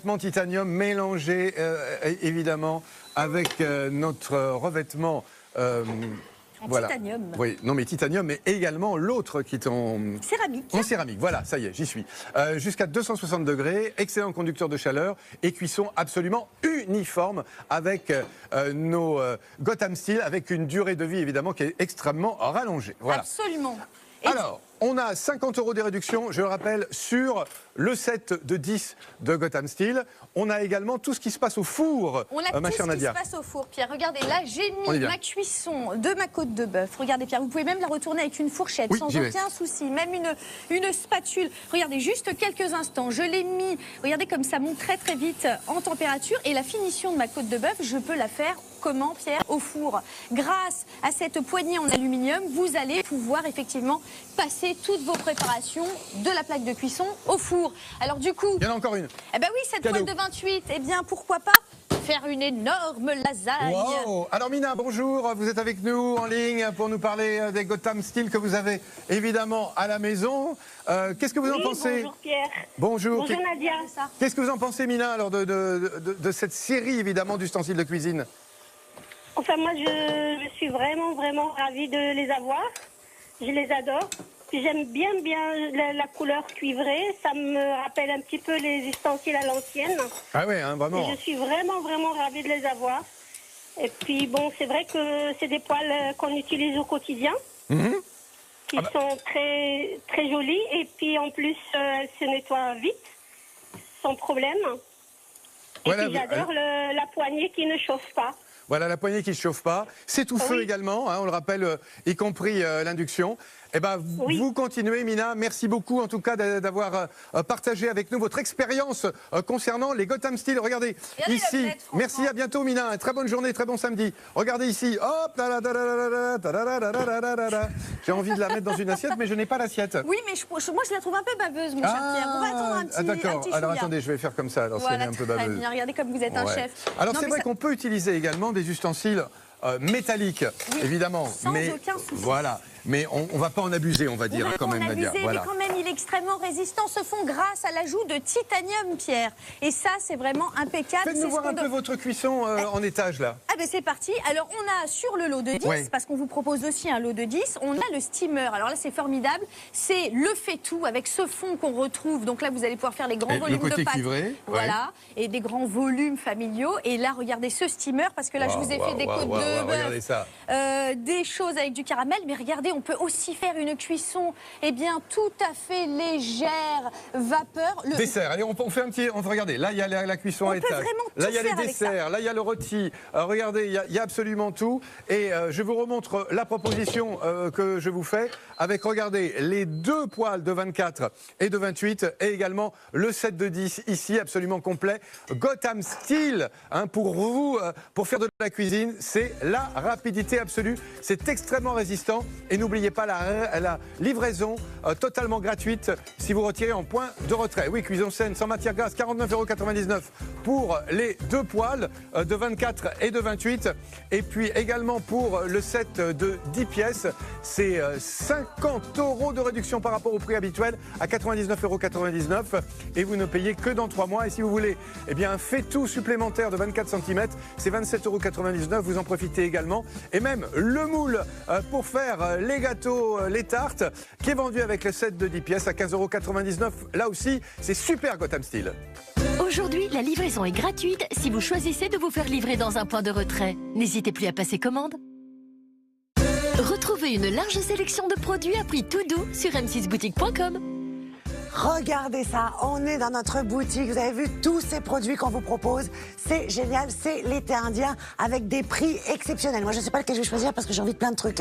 revêtement titanium mélangé évidemment avec notre revêtement. Voilà. Titanium. Oui, non mais titanium, mais également l'autre qui est en céramique. En céramique, voilà, ça y est, j'y suis. Jusqu'à 260 degrés, excellent conducteur de chaleur et cuisson absolument uniforme avec nos Gotham Steel, avec une durée de vie évidemment qui est extrêmement rallongée. Voilà. Absolument. Alors, on a 50 € de réduction, je le rappelle, sur le set de 10 de Gotham Steel. On a également tout ce qui se passe au four, on a ma chère Nadia. Tout ce qui se passe au four, Pierre. Regardez, là, j'ai mis ma cuisson de ma côte de bœuf. Regardez, Pierre, vous pouvez même la retourner avec une fourchette, sans aucun souci. Même une spatule. Regardez, juste quelques instants. Je l'ai mis, regardez comme ça monte très très vite en température. Et la finition de ma côte de bœuf, je peux la faire comment, Pierre? Au four. Grâce à cette poignée en aluminium, vous allez pouvoir effectivement passer toutes vos préparations de la plaque de cuisson au four. Alors du coup... Il y en a encore une. Eh ben oui, cette poêle de 28, eh bien pourquoi pas faire une énorme lasagne. Wow. Alors Mina, bonjour, vous êtes avec nous en ligne pour nous parler des Gotham Steel que vous avez évidemment à la maison. Qu'est-ce que vous en pensez? Bonjour Pierre. Bonjour. Bonjour Nadia. Qu'est-ce que vous en pensez Mina alors de cette série évidemment d'ustensiles de cuisine? Enfin moi je suis vraiment ravie de les avoir. Je les adore. J'aime bien la couleur cuivrée. Ça me rappelle un petit peu les ustensiles à l'ancienne. Ah oui, hein, vraiment. Et je suis vraiment ravie de les avoir. Et puis bon, c'est vrai que c'est des poêles qu'on utilise au quotidien. Qui sont très jolies. Et puis en plus, elles se nettoient vite, sans problème. Et puis j'adore la poignée qui ne chauffe pas. Voilà, la poignée qui ne chauffe pas. C'est tout feu également, hein, on le rappelle, y compris l'induction. Eh ben, vous continuez, Mina. Merci beaucoup, en tout cas, d'avoir partagé avec nous votre expérience concernant les Gotham Steel. Regardez, ici. Merci, à bientôt, Mina. Très bonne journée, très bon samedi. Regardez ici. Hop, j'ai envie de la mettre dans une assiette, mais je n'ai pas l'assiette. Oui, mais moi, je la trouve un peu baveuse, mon cher Pierre. On va attendre un petit d'accord. Alors, attendez, je vais faire comme ça, alors, si elle est un peu baveuse. Bien. Regardez comme vous êtes un chef. Alors, c'est vrai qu'on peut utiliser également des ustensiles métalliques, évidemment. Sans aucun souci. Voilà. Mais on ne va pas en abuser, on va dire, quand même, Nadia. Mais quand même, il est extrêmement résistant. Ce fond grâce à l'ajout de titanium, Pierre. Et ça, c'est vraiment impeccable. Faites-nous voir un peu votre cuisson en étage, là. Ah ben c'est parti. Alors, on a sur le lot de 10, parce qu'on vous propose aussi un lot de 10, on a le steamer. Alors là, c'est formidable. C'est le fait-tout avec ce fond qu'on retrouve. Donc là, vous allez pouvoir faire les grands volumes de pâtes. Cuivré, voilà. Et des grands volumes familiaux. Et là, regardez ce steamer, parce que là, je vous ai fait des côtes de bœuf, des choses avec du caramel. Mais regardez, on peut aussi faire une cuisson tout à fait légère, vapeur. Dessert, allez, on fait un petit... Regardez, là il y a la cuisson à étage. Là il y a les desserts, là il y a le rôti. Regardez, il y a absolument tout. Et je vous remontre la proposition que je vous fais avec, regardez, les deux poêles de 24 et de 28 et également le set de 10 ici, absolument complet. Gotham Steel, hein, pour vous, pour faire de la cuisine, c'est la rapidité absolue. C'est extrêmement résistant. Et n'oubliez pas la livraison totalement gratuite si vous retirez en point de retrait. Oui, cuisson saine sans matière grasse, 49,99 € pour les deux poêles de 24 et de 28. Et puis également pour le set de 10 pièces, c'est 50 € de réduction par rapport au prix habituel à 99,99 €. Et vous ne payez que dans 3 mois. Et si vous voulez un fait-tout supplémentaire de 24 cm, c'est 27,99 €. Vous en profitez également. Et même le moule pour faire les gâteaux, les tartes, qui est vendu avec le set de 10 pièces à 15,99 €. Là aussi, c'est super Gotham Steel. Aujourd'hui, la livraison est gratuite si vous choisissez de vous faire livrer dans un point de retrait. N'hésitez plus à passer commande. Retrouvez une large sélection de produits à prix tout doux sur m6boutique.com. Regardez ça, on est dans notre boutique, vous avez vu tous ces produits qu'on vous propose, c'est génial, c'est l'été indien avec des prix exceptionnels. Moi je ne sais pas lequel je vais choisir parce que j'ai envie de plein de trucs.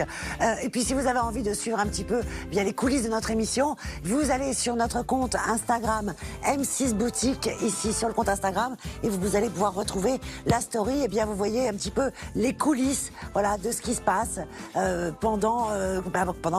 Et puis si vous avez envie de suivre un petit peu les coulisses de notre émission, vous allez sur notre compte Instagram M6 Boutique, ici sur le compte Instagram, et vous allez pouvoir retrouver la story, et bien vous voyez un petit peu les coulisses de ce qui se passe pendant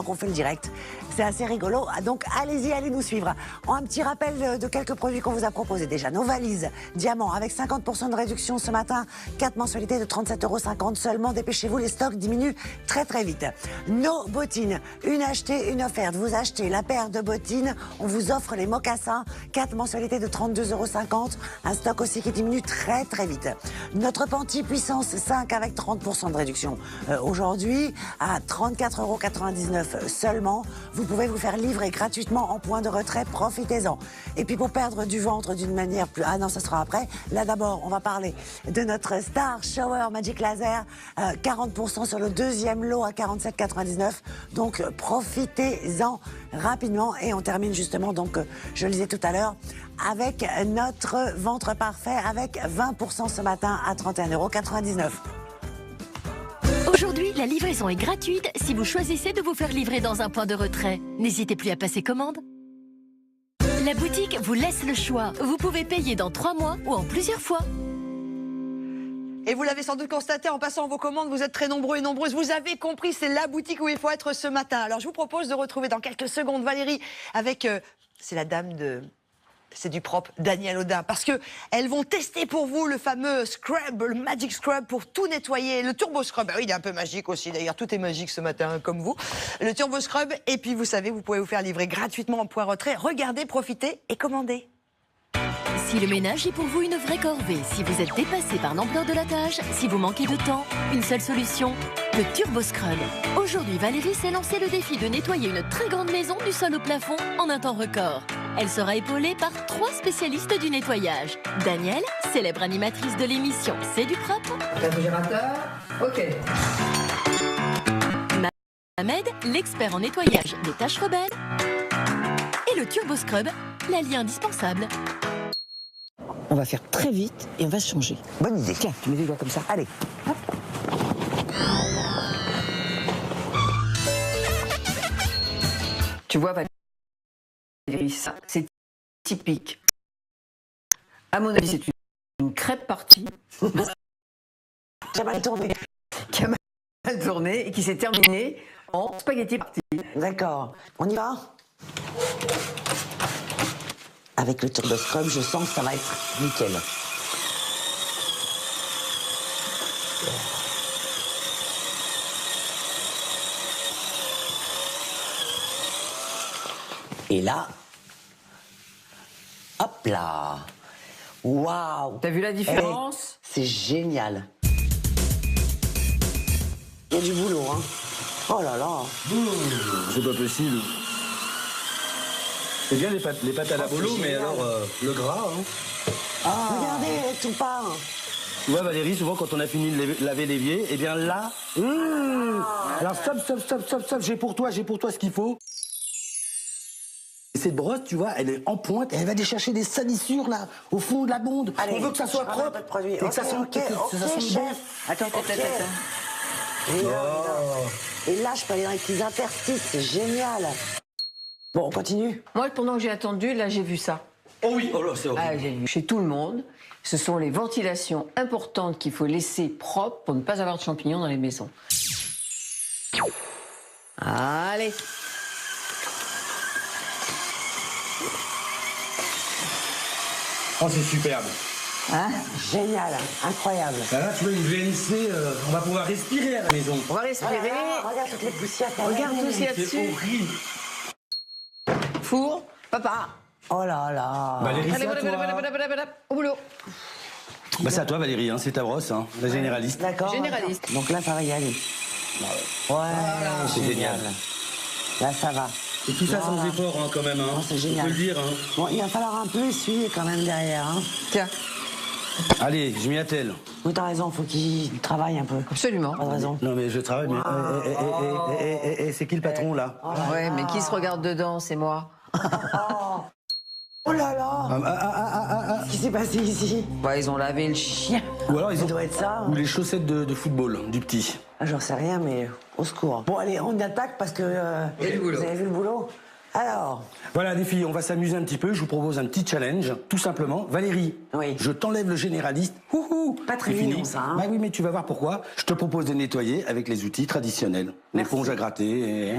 qu'on fait le direct. C'est assez rigolo, donc allez-y, allez nous suivre. Un petit rappel de quelques produits qu'on vous a proposés déjà. Nos valises Diamant avec 50% de réduction ce matin. 4 mensualités de 37,50 € seulement. Dépêchez-vous, les stocks diminuent très très vite. Nos bottines, une achetée, une offerte. Vous achetez la paire de bottines, on vous offre les mocassins. 4 mensualités de 32,50 €. Un stock aussi qui diminue très très vite. Notre Penti Puissance 5 avec 30% de réduction. Aujourd'hui, à 34,99 € seulement. Vous pouvez vous faire livrer gratuitement en point de retrait. Profitez-en. Et puis pour perdre du ventre d'une manière plus... Ah non, ça sera après. Là d'abord, on va parler de notre Star Shower Magic Laser. 40% sur le deuxième lot à 47,99 €. Donc profitez-en rapidement. Et on termine justement, donc je le disais tout à l'heure, avec notre ventre parfait avec 20% ce matin à 31,99 €. Aujourd'hui, la livraison est gratuite si vous choisissez de vous faire livrer dans un point de retrait. N'hésitez plus à passer commande. La boutique vous laisse le choix. Vous pouvez payer dans 3 mois ou en plusieurs fois. Et vous l'avez sans doute constaté en passant vos commandes, vous êtes très nombreux et nombreuses. Vous avez compris, c'est la boutique où il faut être ce matin. Alors je vous propose de retrouver dans quelques secondes Valérie avec... c'est la dame de... C'est du propre, Daniel Audin, parce que elles vont tester pour vous le fameux scrub, le Magic Scrub pour tout nettoyer, le Turbo Scrub. Ah oui, il est un peu magique aussi, d'ailleurs, tout est magique ce matin, comme vous. Le Turbo Scrub, et puis vous savez, vous pouvez vous faire livrer gratuitement en point retrait. Regardez, profitez et commandez. Si le ménage est pour vous une vraie corvée, si vous êtes dépassé par l'ampleur de la tâche, si vous manquez de temps, une seule solution, le Turbo Scrub. Aujourd'hui, Valérie s'est lancé le défi de nettoyer une très grande maison du sol au plafond en un temps record. Elle sera épaulée par 3 spécialistes du nettoyage. Daniel, célèbre animatrice de l'émission C'est du propre. Réfrigérateur, ok. Ahmed, l'expert en nettoyage des taches rebelles. Et le Turbo Scrub, l'allié indispensable. On va faire très vite et on va se changer. Bonne idée. Tiens, tu mets les doigts comme ça. Allez. Hop. Tu vois, Valérie, ça, c'est typique. À mon avis, c'est une crêpe partie. Qui a mal tourné. Qui a mal tourné et qui s'est terminée en spaghetti partie. D'accord. On y va? Avec le Turbo Scrub, je sens que ça va être nickel. Et là, hop là. Waouh. T'as vu la différence? C'est génial. Il y a du boulot, hein. Oh là là. C'est pas possible. C'est bien les pâtes à la bolo, mais alors le gras. Hein. Ah. Regardez, tout part. Tu vois Valérie, souvent quand on a fini de laver l'évier, et bien là... Alors stop, j'ai pour toi ce qu'il faut. Cette brosse, tu vois, elle est en pointe, et elle va aller chercher des salissures là, au fond de la bonde. Allez, on veut que ça soit propre. Et que ça soit bon. Attends. Et là, je peux aller dans les petits interstices, c'est génial. Bon, on continue. Moi, pendant que j'ai attendu, là, j'ai vu ça. Oh oui, oh là, c'est horrible. Ah, j'ai vu. Chez tout le monde, ce sont les ventilations importantes qu'il faut laisser propres pour ne pas avoir de champignons dans les maisons. Allez. Oh, c'est superbe. Hein? Génial, incroyable. Là, tu vois, une VNC, on va pouvoir respirer à la maison. On va respirer. Regarde toutes les poussières. Regarde tout ce qu'il y a dessus. C'est horrible. Four, papa. Oh là là. Valérie, Allez, c'est à toi. au boulot. Bah, c'est à toi, Valérie, hein, c'est ta brosse, hein, la généraliste. D'accord. Généraliste. Donc là, ça va y aller. Ouais, c'est génial. Là, ça va. Et tout ça sans effort, hein, quand même. Hein. Oh, c'est génial. On peut le dire. Hein. Bon, il va falloir un peu essuyer quand même derrière. Hein. Tiens. Allez, je m'y attelle. Oui, t'as raison, faut qu'il travaille un peu. Absolument. Pas de raison. Non, mais je travaille, mais... Et c'est qui le patron, là? Ouais, mais qui se regarde dedans, c'est moi. Oh là là. Qu'est-ce qui s'est passé ici? Bah, ils ont lavé le chien. Ou alors, Ça doit être ça. Ou les chaussettes de football, du petit. Ah, j'en sais rien, mais au secours. Bon, allez, on attaque parce que vous avez vu le boulot. Alors. Voilà, les filles, on va s'amuser un petit peu. Je vous propose un petit challenge, tout simplement. Valérie, oui. Je t'enlève le généraliste. Pas très mignon, ça. Hein. Bah oui, mais tu vas voir pourquoi. Je te propose de nettoyer avec les outils traditionnels. L'éponge à gratter.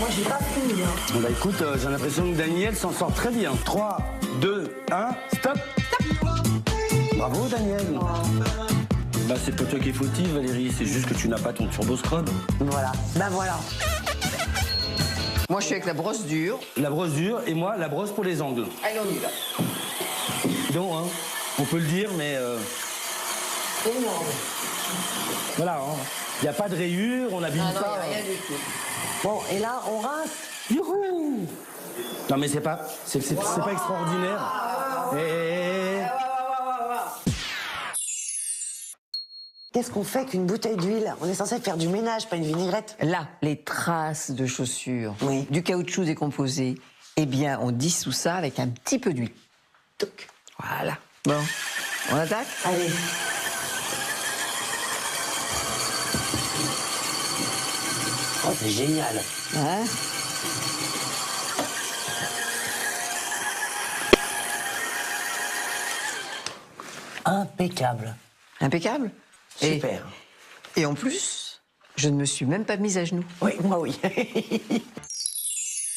moi, j'ai pas fini. Hein. Bah écoute, j'ai l'impression que Daniel s'en sort très bien. 3, 2, 1, stop. Bravo, Daniel. Bah c'est pas toi qui es fautive, Valérie, c'est juste que tu n'as pas ton turbo scrub. Voilà, ben voilà. Moi, je suis avec la brosse dure. La brosse dure et moi, la brosse pour les angles. Allez, on y va. Donc, hein, on peut le dire, mais... Voilà, hein. Il n'y a pas de rayures, on n'abîme Ah non, pas. il n'y a rien du tout. Bon, et là, on rince. Youhou! Non mais c'est pas extraordinaire. Qu'est-ce qu'on fait qu'une bouteille d'huile? On est censé faire du ménage, pas une vinaigrette. Là, les traces de chaussures, Oui. du caoutchouc décomposé, eh bien, on dissout ça avec un petit peu d'huile. Touc. Voilà. Bon, on attaque? Allez. Oh, c'est génial. Hein? Impeccable. Impeccable. Super. Et en plus, je ne me suis même pas mise à genoux. Oui, moi oui.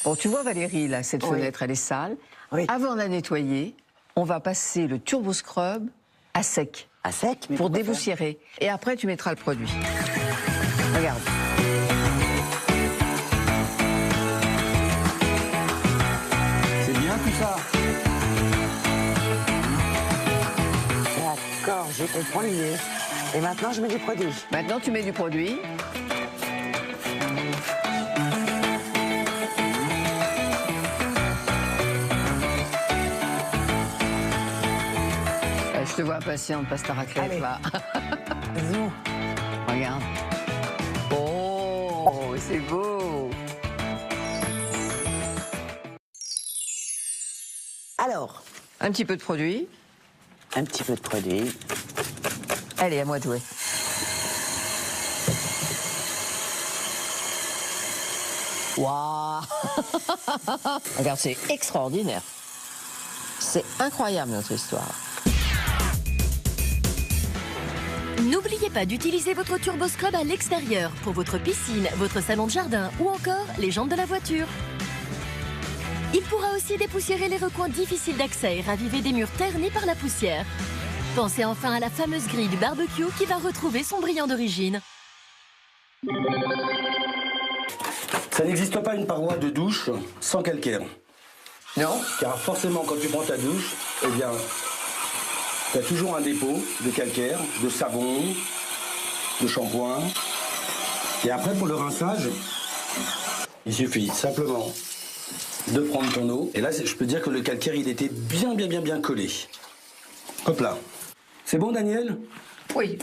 Bon, tu vois Valérie, là, cette Oui. fenêtre, elle est sale. Oui. Avant de la nettoyer, on va passer le turbo scrub à sec À sec, mais pour pourquoi déboussiérer. Et après, tu mettras le produit. Regarde. C'est bien tout ça. D'accord, je comprends l'idée. Et maintenant, je mets du produit. Maintenant, tu mets du produit. Je te vois impatiente, passe ta raclette, Allez. là. Bisous. Regarde. Oh, c'est beau. Alors, Un petit peu de produit. un petit peu de produit. Allez, à moi de jouer. Waouh. Regarde, c'est extraordinaire. C'est incroyable, notre histoire. N'oubliez pas d'utiliser votre Turbo Scrub à l'extérieur pour votre piscine, votre salon de jardin ou encore les jantes de la voiture. Il pourra aussi dépoussiérer les recoins difficiles d'accès et raviver des murs ternis par la poussière. Pensez enfin à la fameuse grille du barbecue qui va retrouver son brillant d'origine. Ça n'existe pas une paroi de douche sans calcaire. Non? Car forcément, quand tu prends ta douche, eh bien, tu as toujours un dépôt de calcaire, de savon, de shampoing. Et après, pour le rinçage, il suffit simplement de prendre ton eau. Et là, je peux dire que le calcaire, il était bien collé. Hop là. C'est bon, Daniel? Oui,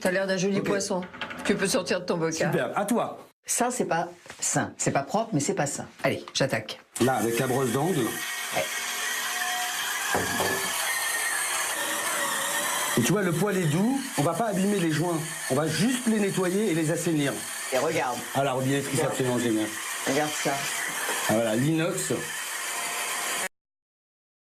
t'as l'air d'un joli Ok. poisson. Tu peux sortir de ton bocal. Super. À toi. Ça, c'est pas sain. C'est pas propre, mais c'est pas sain. Allez, j'attaque. Là, avec la brosse d'angle. Et tu vois, le poil est doux. On va pas abîmer les joints. On va juste les nettoyer et les assainir. Et regarde, Ah, la robinetterie, c'est absolument génial. regarde ça. Ah, voilà, l'inox.